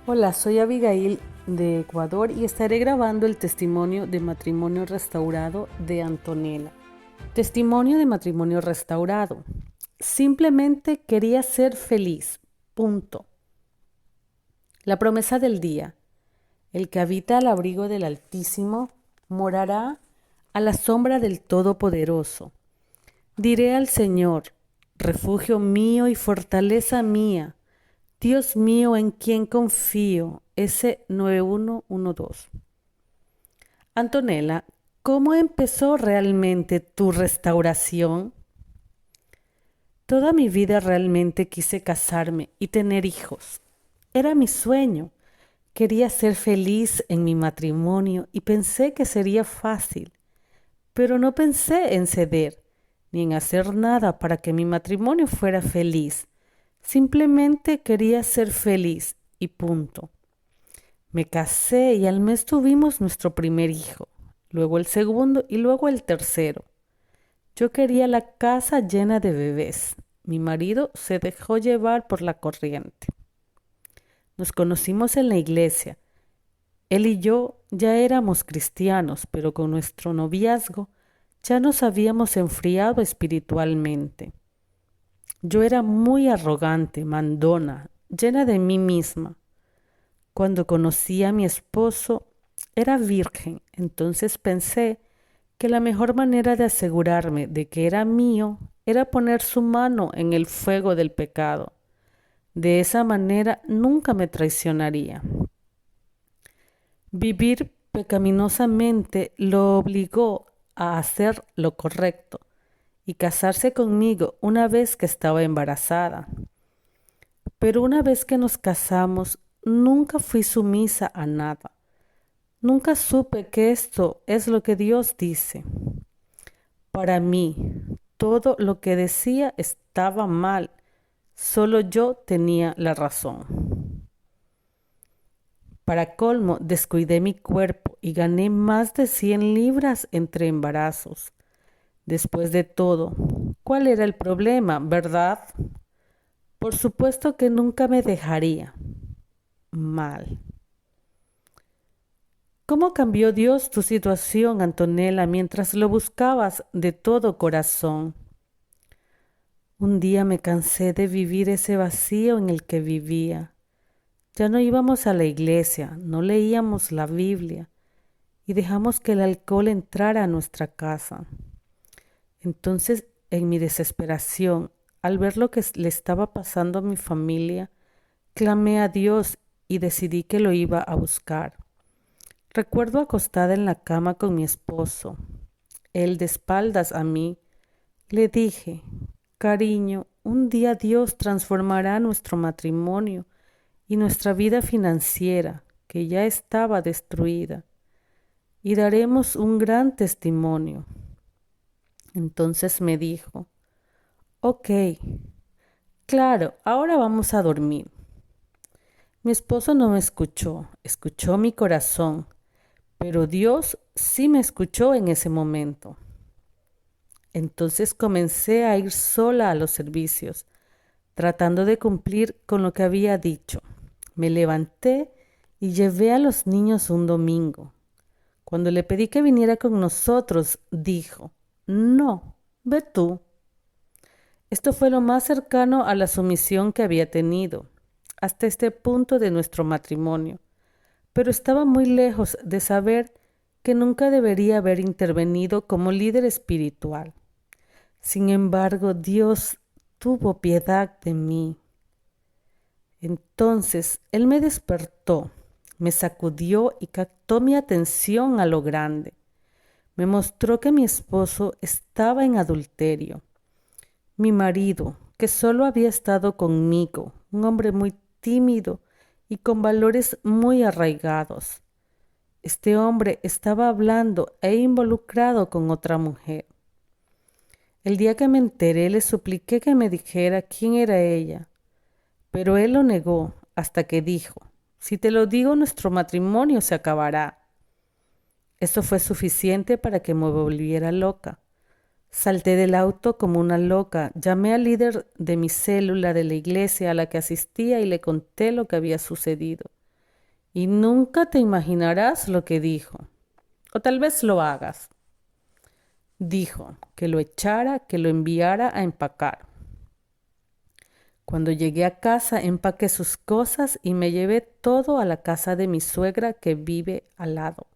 Hola, soy Abigail de Ecuador y estaré grabando el testimonio de matrimonio restaurado de Antonella. Testimonio de matrimonio restaurado. Simplemente quería ser feliz. Punto. La promesa del día. El que habita al abrigo del Altísimo morará a la sombra del Todopoderoso. Diré al Señor, refugio mío y fortaleza mía, Dios mío en quien confío. S9112. Antonella, ¿cómo empezó realmente tu restauración? Toda mi vida realmente quise casarme y tener hijos. Era mi sueño. Quería ser feliz en mi matrimonio y pensé que sería fácil, pero no pensé en ceder ni en hacer nada para que mi matrimonio fuera feliz. Simplemente quería ser feliz y punto. Me casé y al mes tuvimos nuestro primer hijo, luego el segundo y luego el tercero. Yo quería la casa llena de bebés. Mi marido se dejó llevar por la corriente. Nos conocimos en la iglesia. Él y yo ya éramos cristianos, pero con nuestro noviazgo ya nos habíamos enfriado espiritualmente. Yo era muy arrogante, mandona, llena de mí misma. Cuando conocí a mi esposo, era virgen, entonces pensé que la mejor manera de asegurarme de que era mío era poner su mano en el fuego del pecado. De esa manera nunca me traicionaría. Vivir pecaminosamente lo obligó a hacer lo correcto y casarse conmigo una vez que estaba embarazada. Pero una vez que nos casamos, nunca fui sumisa a nada. Nunca supe que esto es lo que Dios dice. Para mí, todo lo que decía estaba mal. Solo yo tenía la razón. Para colmo, descuidé mi cuerpo y gané más de 100 libras entre embarazos. Después de todo, ¿cuál era el problema, verdad? Por supuesto que nunca me dejaría. Mal. ¿Cómo cambió Dios tu situación, Antonella, mientras lo buscabas de todo corazón? Un día me cansé de vivir ese vacío en el que vivía. Ya no íbamos a la iglesia, no leíamos la Biblia y dejamos que el alcohol entrara a nuestra casa. Entonces, en mi desesperación, al ver lo que le estaba pasando a mi familia, clamé a Dios y decidí que lo iba a buscar. Recuerdo acostada en la cama con mi esposo. Él de espaldas a mí. Le dije, cariño, un día Dios transformará nuestro matrimonio y nuestra vida financiera, que ya estaba destruida, y daremos un gran testimonio. Entonces me dijo, ok, claro, ahora vamos a dormir. Mi esposo no me escuchó, escuchó mi corazón, pero Dios sí me escuchó en ese momento. Entonces comencé a ir sola a los servicios, tratando de cumplir con lo que había dicho. Me levanté y llevé a los niños un domingo. Cuando le pedí que viniera con nosotros, dijo, no, ve tú. Esto fue lo más cercano a la sumisión que había tenido hasta este punto de nuestro matrimonio, pero estaba muy lejos de saber que nunca debería haber intervenido como líder espiritual. Sin embargo, Dios tuvo piedad de mí. Entonces Él me despertó, me sacudió y captó mi atención a lo grande. Me mostró que mi esposo estaba en adulterio. Mi marido, que solo había estado conmigo, un hombre muy tímido y con valores muy arraigados. Este hombre estaba hablando e involucrado con otra mujer. El día que me enteré le supliqué que me dijera quién era ella, pero él lo negó hasta que dijo, si te lo digo nuestro matrimonio se acabará. Esto fue suficiente para que me volviera loca. Salté del auto como una loca, llamé al líder de mi célula de la iglesia a la que asistía y le conté lo que había sucedido. y nunca te imaginarás lo que dijo, o tal vez lo hagas. Dijo que lo echara, que lo enviara a empacar. Cuando llegué a casa, empaqué sus cosas y me llevé todo a la casa de mi suegra que vive al lado.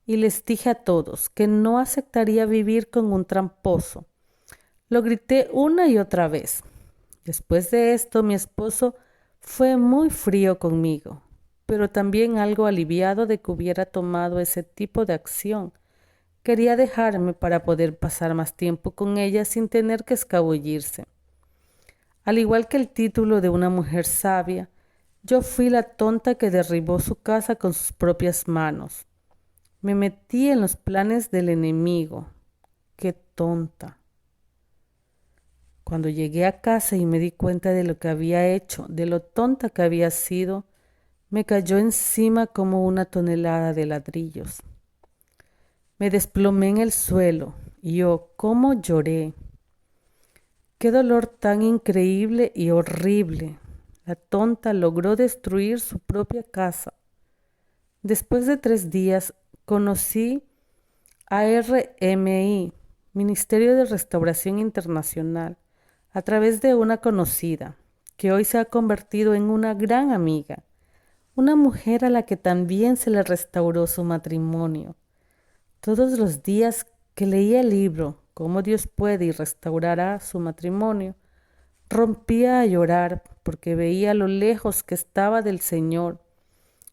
Y les dije a todos que no aceptaría vivir con un tramposo. Lo grité una y otra vez. Después de esto, mi esposo fue muy frío conmigo, pero también algo aliviado de que hubiera tomado ese tipo de acción. Quería dejarme para poder pasar más tiempo con ella sin tener que escabullirse. Al igual que el título de una mujer sabia, yo fui la tonta que derribó su casa con sus propias manos. Me metí en los planes del enemigo. ¡Qué tonta! Cuando llegué a casa y me di cuenta de lo que había hecho, de lo tonta que había sido, me cayó encima como una tonelada de ladrillos. Me desplomé en el suelo y cómo lloré. Qué dolor tan increíble y horrible. La tonta logró destruir su propia casa. Después de 3 días conocí a RMI, Ministerio de Restauración Internacional, a través de una conocida, que hoy se ha convertido en una gran amiga, una mujer a la que también se le restauró su matrimonio. Todos los días que leía el libro Cómo Dios puede y restaurará su matrimonio, rompía a llorar porque veía lo lejos que estaba del Señor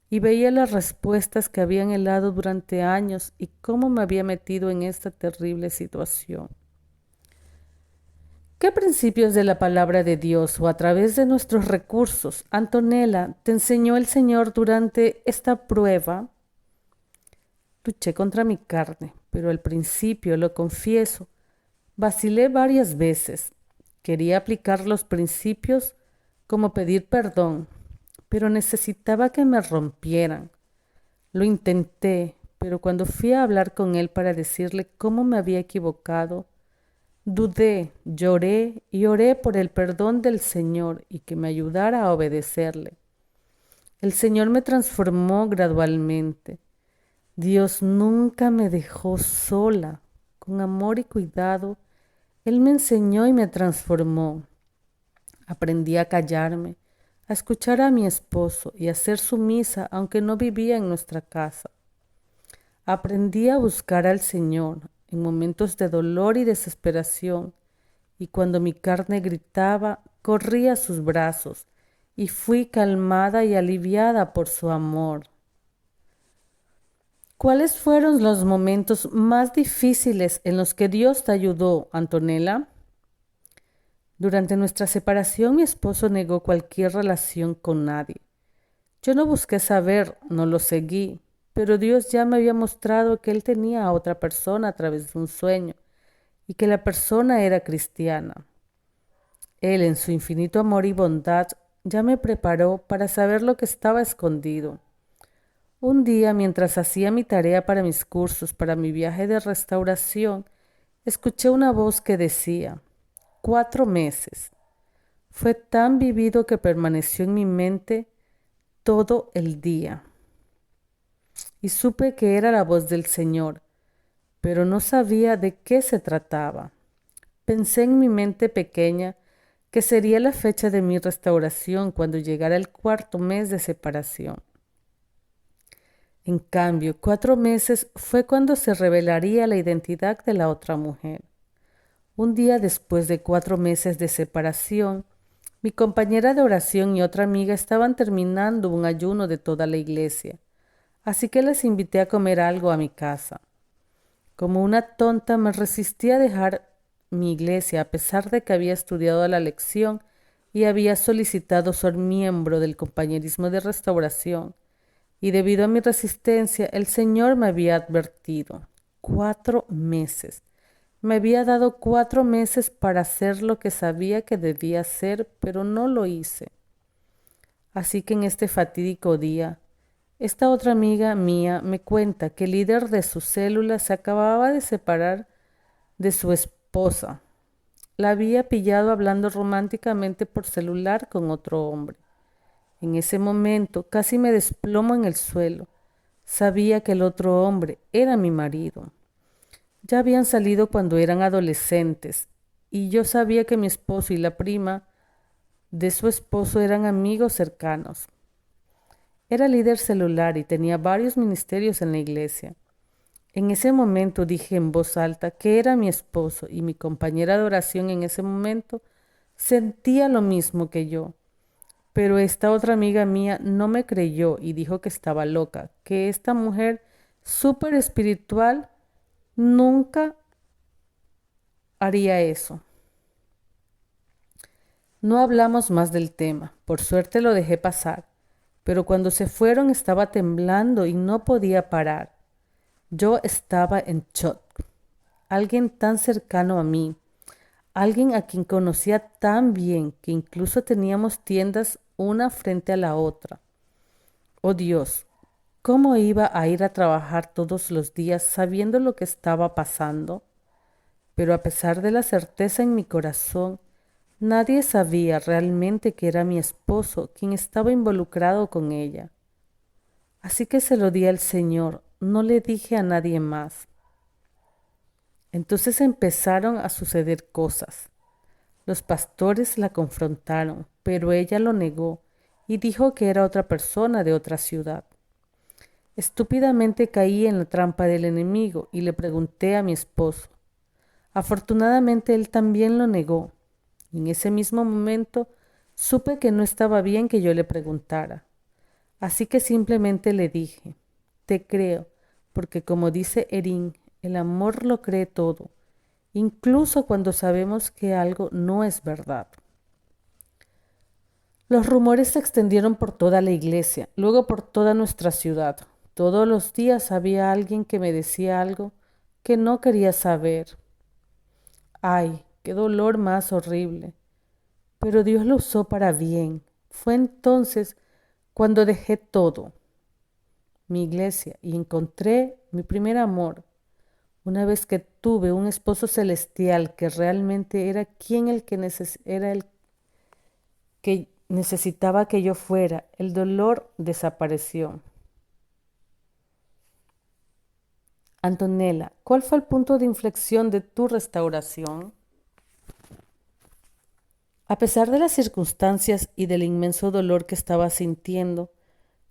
y veía las respuestas que había anhelado durante años y cómo me había metido en esta terrible situación. ¿Qué principios de la palabra de Dios o a través de nuestros recursos, Antonella, te enseñó el Señor durante esta prueba? Luché contra mi carne, pero al principio, lo confieso, vacilé varias veces. Quería aplicar los principios como pedir perdón, pero necesitaba que me rompieran. Lo intenté, pero cuando fui a hablar con él para decirle cómo me había equivocado, dudé, lloré y oré por el perdón del Señor y que me ayudara a obedecerle. El Señor me transformó gradualmente. Dios nunca me dejó sola. Con amor y cuidado, Él me enseñó y me transformó. Aprendí a callarme, a escuchar a mi esposo y a ser sumisa aunque no vivía en nuestra casa. Aprendí a buscar al Señor en momentos de dolor y desesperación, y cuando mi carne gritaba, corrí a sus brazos y fui calmada y aliviada por su amor. ¿Cuáles fueron los momentos más difíciles en los que Dios te ayudó, Antonella? Durante nuestra separación, mi esposo negó cualquier relación con nadie. Yo no busqué saber, no lo seguí, pero Dios ya me había mostrado que él tenía a otra persona a través de un sueño y que la persona era cristiana. Él, en su infinito amor y bondad, ya me preparó para saber lo que estaba escondido. Un día, mientras hacía mi tarea para mis cursos, para mi viaje de restauración, escuché una voz que decía, 4 meses. Fue tan vivido que permaneció en mi mente todo el día. Y supe que era la voz del Señor, pero no sabía de qué se trataba. Pensé en mi mente pequeña que sería la fecha de mi restauración cuando llegara el 4 mes de separación. En cambio, 4 meses fue cuando se revelaría la identidad de la otra mujer. Un día después de 4 meses de separación, mi compañera de oración y otra amiga estaban terminando un ayuno de toda la iglesia, así que les invité a comer algo a mi casa. Como una tonta me resistí a dejar mi iglesia a pesar de que había estudiado la lección y había solicitado ser miembro del compañerismo de restauración. Y debido a mi resistencia, el Señor me había advertido. 4 meses. Me había dado 4 meses para hacer lo que sabía que debía hacer, pero no lo hice. Así que en este fatídico día, esta otra amiga mía me cuenta que el líder de su célula se acababa de separar de su esposa. La había pillado hablando románticamente por celular con otro hombre. En ese momento casi me desplomo en el suelo. Sabía que el otro hombre era mi marido. Ya habían salido cuando eran adolescentes y yo sabía que mi esposo y la prima de su esposo eran amigos cercanos. Era líder celular y tenía varios ministerios en la iglesia. En ese momento dije en voz alta que era mi esposo y mi compañera de oración en ese momento sentía lo mismo que yo. Pero esta otra amiga mía no me creyó y dijo que estaba loca, que esta mujer súper espiritual nunca haría eso. No hablamos más del tema, por suerte lo dejé pasar, pero cuando se fueron estaba temblando y no podía parar. Yo estaba en shock. Alguien tan cercano a mí, alguien a quien conocía tan bien que incluso teníamos tiendas una frente a la otra. Oh Dios, ¿cómo iba a ir a trabajar todos los días sabiendo lo que estaba pasando? Pero a pesar de la certeza en mi corazón, nadie sabía realmente que era mi esposo quien estaba involucrado con ella. Así que se lo di al Señor, no le dije a nadie más. Entonces empezaron a suceder cosas. Los pastores la confrontaron, pero ella lo negó y dijo que era otra persona de otra ciudad. Estúpidamente caí en la trampa del enemigo y le pregunté a mi esposo. Afortunadamente él también lo negó. En ese mismo momento supe que no estaba bien que yo le preguntara. Así que simplemente le dije, te creo, porque como dice Erin, el amor lo cree todo, incluso cuando sabemos que algo no es verdad. Los rumores se extendieron por toda la iglesia, luego por toda nuestra ciudad. Todos los días había alguien que me decía algo que no quería saber. Ay, qué dolor más horrible. Pero Dios lo usó para bien. Fue entonces cuando dejé todo, mi iglesia, y encontré mi primer amor. Una vez que tuve un esposo celestial que realmente era quien era el que necesitaba que yo fuera, el dolor desapareció. Antonella, ¿cuál fue el punto de inflexión de tu restauración? A pesar de las circunstancias y del inmenso dolor que estaba sintiendo,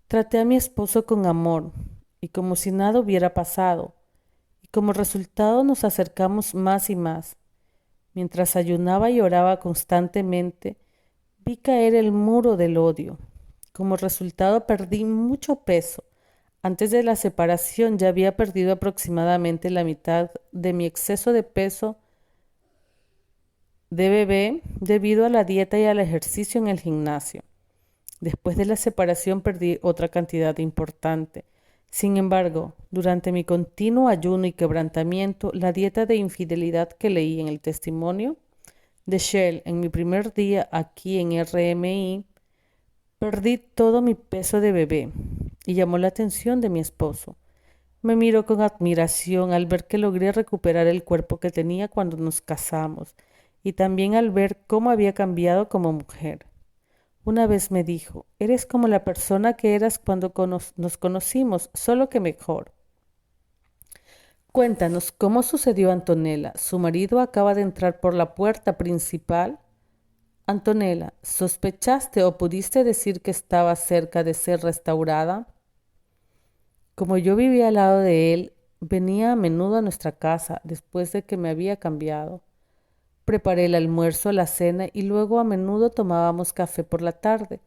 traté a mi esposo con amor y como si nada hubiera pasado, y como resultado nos acercamos más y más. Mientras ayunaba y oraba constantemente, vi caer el muro del odio. Como resultado perdí mucho peso. Antes de la separación ya había perdido aproximadamente la mitad de mi exceso de peso de bebé debido a la dieta y al ejercicio en el gimnasio. Después de la separación perdí otra cantidad importante. Sin embargo, durante mi continuo ayuno y quebrantamiento, la dieta de infidelidad que leí en el testimonio de Shell en mi primer día aquí en RMI, perdí todo mi peso de bebé y llamó la atención de mi esposo. Me miró con admiración al ver que logré recuperar el cuerpo que tenía cuando nos casamos y también al ver cómo había cambiado como mujer. Una vez me dijo, eres como la persona que eras cuando nos conocimos, solo que mejor. Cuéntanos, ¿cómo sucedió Antonella? ¿Su marido acaba de entrar por la puerta principal? Antonella, ¿sospechaste o pudiste decir que estaba cerca de ser restaurada? Como yo vivía al lado de él, venía a menudo a nuestra casa después de que me había cambiado. Preparé el almuerzo, la cena y luego a menudo tomábamos café por la tarde,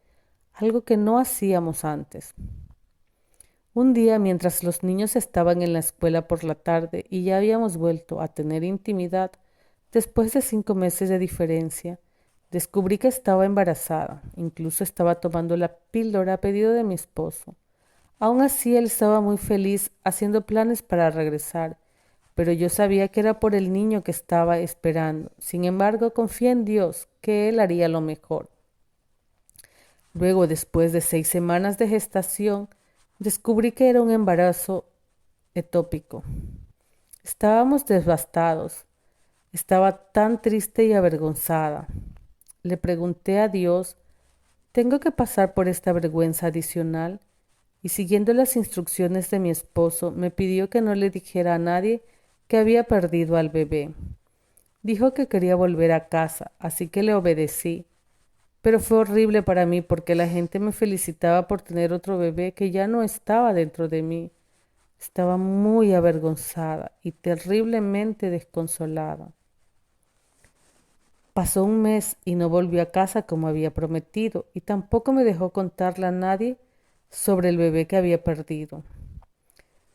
algo que no hacíamos antes. Un día, mientras los niños estaban en la escuela por la tarde y ya habíamos vuelto a tener intimidad, después de 5 meses de diferencia, descubrí que estaba embarazada. Incluso estaba tomando la píldora a pedido de mi esposo. Aún así, él estaba muy feliz haciendo planes para regresar, pero yo sabía que era por el niño que estaba esperando. Sin embargo, confié en Dios, que Él haría lo mejor. Luego, después de 6 semanas de gestación, descubrí que era un embarazo ectópico. Estábamos devastados. Estaba tan triste y avergonzada. Le pregunté a Dios, Tengo que pasar por esta vergüenza adicional y siguiendo las instrucciones de mi esposo, me pidió que no le dijera a nadie que había perdido al bebé. Dijo que quería volver a casa, así que le obedecí. Pero fue horrible para mí porque la gente me felicitaba por tener otro bebé que ya no estaba dentro de mí. Estaba muy avergonzada y terriblemente desconsolada. Pasó un mes y no volvió a casa como había prometido y tampoco me dejó contarle a nadie sobre el bebé que había perdido.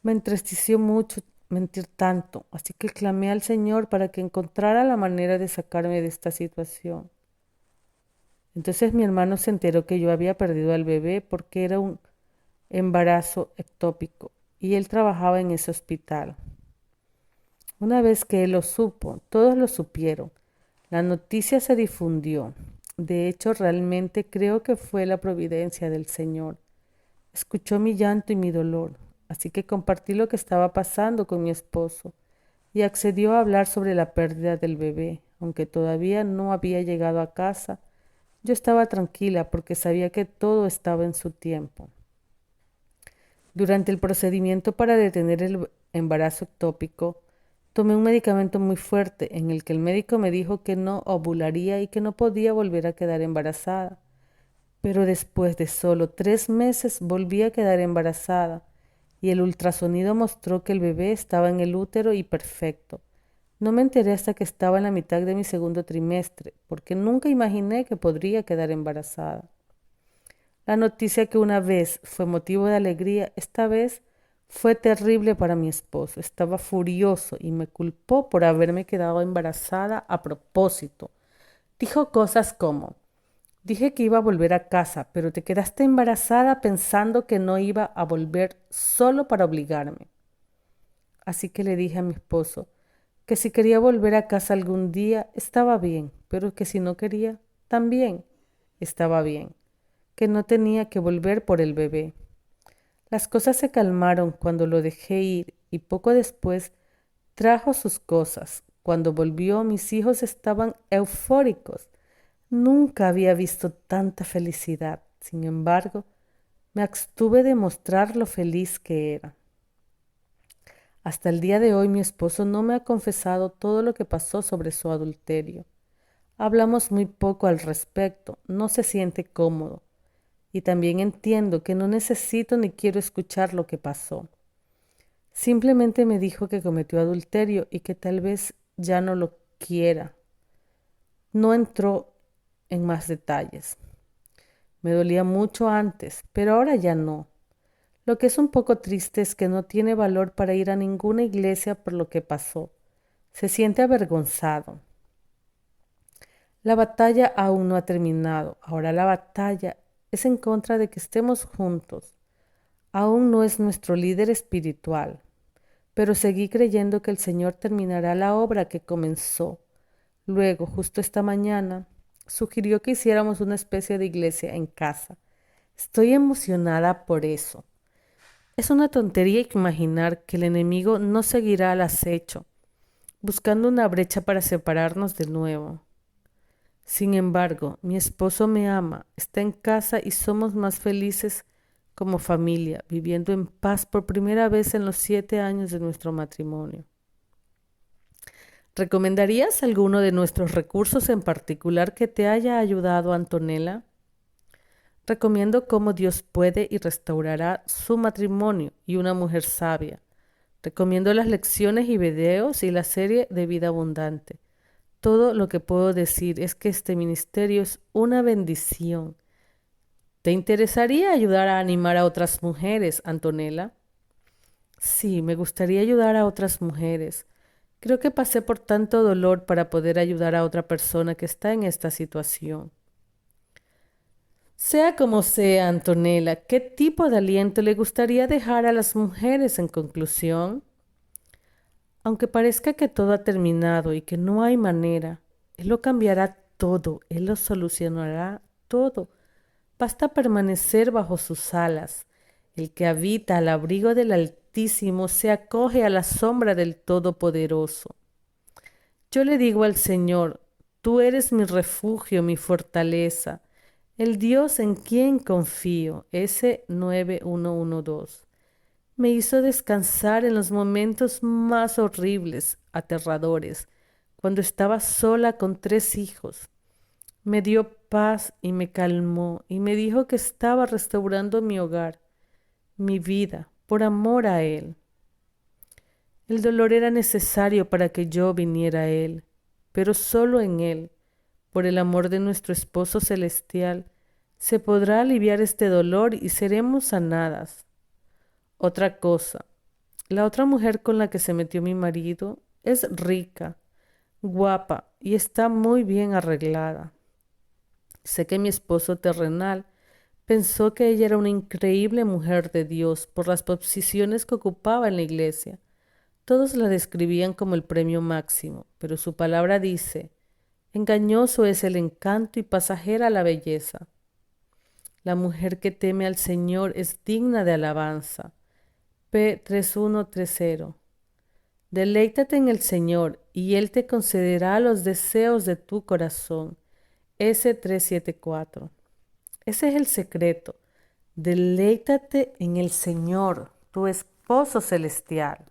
Me entristeció mucho mentir tanto, así que clamé al Señor para que encontrara la manera de sacarme de esta situación. Entonces mi hermano se enteró que yo había perdido al bebé porque era un embarazo ectópico y él trabajaba en ese hospital. Una vez que él lo supo, todos lo supieron. La noticia se difundió. De hecho, realmente creo que fue la providencia del Señor. Escuchó mi llanto y mi dolor, así que compartí lo que estaba pasando con mi esposo y accedió a hablar sobre la pérdida del bebé. Aunque todavía no había llegado a casa, yo estaba tranquila porque sabía que todo estaba en su tiempo. Durante el procedimiento para detener el embarazo ectópico, tomé un medicamento muy fuerte en el que el médico me dijo que no ovularía y que no podía volver a quedar embarazada. Pero después de solo 3 meses volví a quedar embarazada y el ultrasonido mostró que el bebé estaba en el útero y perfecto. No me enteré hasta que estaba en la mitad de mi segundo trimestre, porque nunca imaginé que podría quedar embarazada. La noticia que una vez fue motivo de alegría, esta vez fue terrible para mi esposo. Estaba furioso y me culpó por haberme quedado embarazada a propósito. Dijo cosas como: dije que iba a volver a casa, pero te quedaste embarazada pensando que no iba a volver solo para obligarme. Así que le dije a mi esposo que si quería volver a casa algún día estaba bien, pero que si no quería, también estaba bien, que no tenía que volver por el bebé. Las cosas se calmaron cuando lo dejé ir y poco después trajo sus cosas. Cuando volvió, mis hijos estaban eufóricos. Nunca había visto tanta felicidad. Sin embargo, me abstuve de mostrar lo feliz que era. Hasta el día de hoy mi esposo no me ha confesado todo lo que pasó sobre su adulterio. Hablamos muy poco al respecto, no se siente cómodo. Y también entiendo que no necesito ni quiero escuchar lo que pasó. Simplemente me dijo que cometió adulterio y que tal vez ya no lo quiera. No entró en más detalles. Me dolía mucho antes, pero ahora ya no. Lo que es un poco triste es que no tiene valor para ir a ninguna iglesia por lo que pasó. Se siente avergonzado. La batalla aún no ha terminado. Ahora la batalla es en contra de que estemos juntos. Aún no es nuestro líder espiritual, pero seguí creyendo que el Señor terminará la obra que comenzó. Luego, justo esta mañana, sugirió que hiciéramos una especie de iglesia en casa. Estoy emocionada por eso. Es una tontería imaginar que el enemigo no seguirá al acecho, buscando una brecha para separarnos de nuevo. Sin embargo, mi esposo me ama, está en casa y somos más felices como familia, viviendo en paz por primera vez en los 7 años de nuestro matrimonio. ¿Recomendarías alguno de nuestros recursos en particular que te haya ayudado, Antonella? Recomiendo Cómo Dios puede y restaurará su matrimonio y Una mujer sabia. Recomiendo las lecciones y videos y la serie de Vida Abundante. Todo lo que puedo decir es que este ministerio es una bendición. ¿Te interesaría ayudar a animar a otras mujeres, Antonella? Sí, me gustaría ayudar a otras mujeres. Creo que pasé por tanto dolor para poder ayudar a otra persona que está en esta situación. Sea como sea, Antonella, ¿qué tipo de aliento le gustaría dejar a las mujeres en conclusión? Aunque parezca que todo ha terminado y que no hay manera, Él lo cambiará todo, Él lo solucionará todo. Basta permanecer bajo sus alas. El que habita al abrigo del Altísimo se acoge a la sombra del Todopoderoso. Yo le digo al Señor: tú eres mi refugio, mi fortaleza. El Dios en quien confío, S9112, me hizo descansar en los momentos más horribles, aterradores, cuando estaba sola con 3 hijos. Me dio paz y me calmó y me dijo que estaba restaurando mi hogar, mi vida, por amor a Él. El dolor era necesario para que yo viniera a Él, pero solo en Él, por el amor de nuestro esposo celestial, se podrá aliviar este dolor y seremos sanadas. Otra cosa, la otra mujer con la que se metió mi marido es rica, guapa y está muy bien arreglada. Sé que mi esposo terrenal pensó que ella era una increíble mujer de Dios por las posiciones que ocupaba en la iglesia. Todos la describían como el premio máximo, pero su palabra dice, engañoso es el encanto y pasajera la belleza. La mujer que teme al Señor es digna de alabanza. P3130. Deleítate en el Señor y Él te concederá los deseos de tu corazón. S374. Ese es el secreto. Deleítate en el Señor, tu esposo celestial.